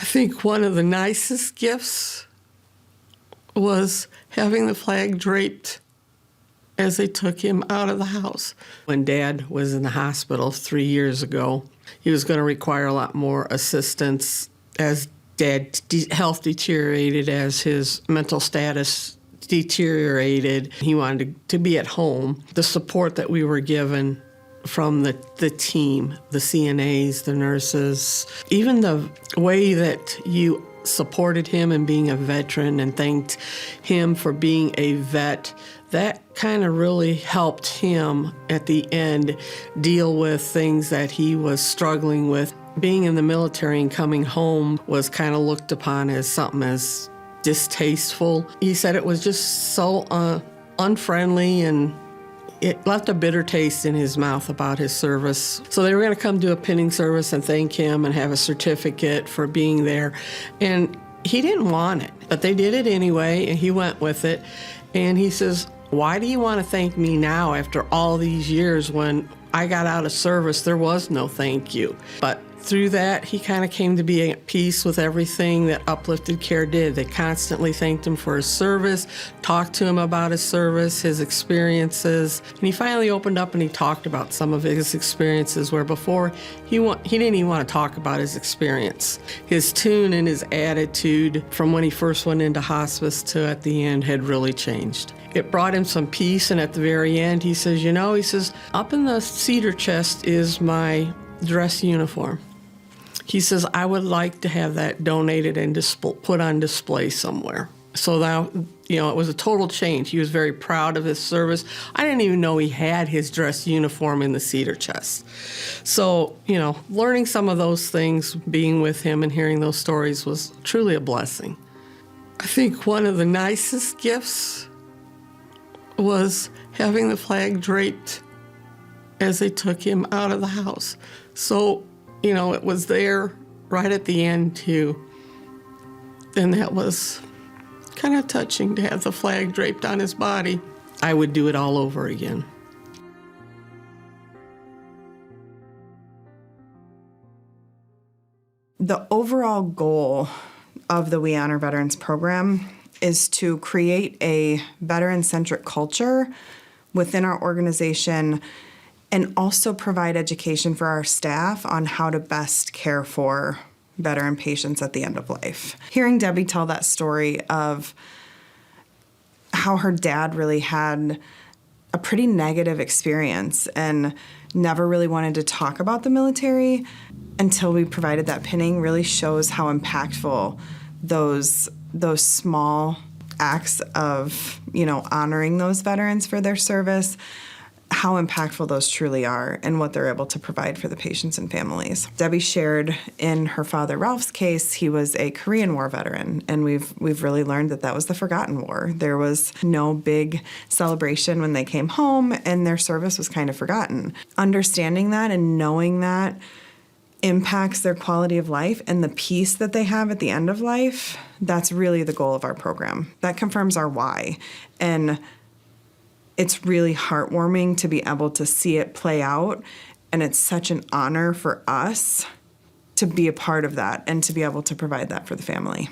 think one of the nicest gifts was having the flag draped as they took him out of the house. When Dad was in the hospital 3 years ago, he was going to require a lot more assistance as Dad's health deteriorated, as his mental status deteriorated. He wanted to be at home. The support that we were given from the team, the CNAs, the nurses, even the way that you supported him and being a veteran and thanked him for being a vet, that kind of really helped him at the end deal with things that he was struggling with. Being in the military and coming home was kind of looked upon as something as distasteful. He said it was just so unfriendly, and it left a bitter taste in his mouth about his service. So they were going to come do a pinning service and thank him and have a certificate for being there. And he didn't want it, but they did it anyway, and he went with it. And he says, "Why do you want to thank me now after all these years? When I got out of service, there was no thank you." But through that, he kind of came to be at peace with everything that UpliftedCare did. They constantly thanked him for his service, talked to him about his service, his experiences. And he finally opened up and he talked about some of his experiences where before he didn't even want to talk about his experience. His tune and his attitude from when he first went into hospice to at the end had really changed. It brought him some peace, and at the very end, he says, "Up in the cedar chest is my dress uniform." He says, "I would like to have that donated and put on display somewhere." So now, it was a total change. He was very proud of his service. I didn't even know he had his dress uniform in the cedar chest. So, learning some of those things, being with him and hearing those stories was truly a blessing. I think one of the nicest gifts was having the flag draped as they took him out of the house. So, it was there right at the end too. And that was kind of touching to have the flag draped on his body. I would do it all over again. The overall goal of the We Honor Veterans program is to create a veteran-centric culture within our organization and also provide education for our staff on how to best care for veteran patients at the end of life. Hearing Debbie tell that story of how her dad really had a pretty negative experience and never really wanted to talk about the military until we provided that pinning really shows how impactful those small acts of, honoring those veterans for their service, how impactful those truly are and what they're able to provide for the patients and families. Debbie shared in her father Ralph's case, he was a Korean War veteran, and we've really learned that was the forgotten war. There was no big celebration when they came home, and their service was kind of forgotten. Understanding that and knowing that impacts their quality of life and the peace that they have at the end of life, that's really the goal of our program. That confirms our why. And it's really heartwarming to be able to see it play out, and it's such an honor for us to be a part of that and to be able to provide that for the family.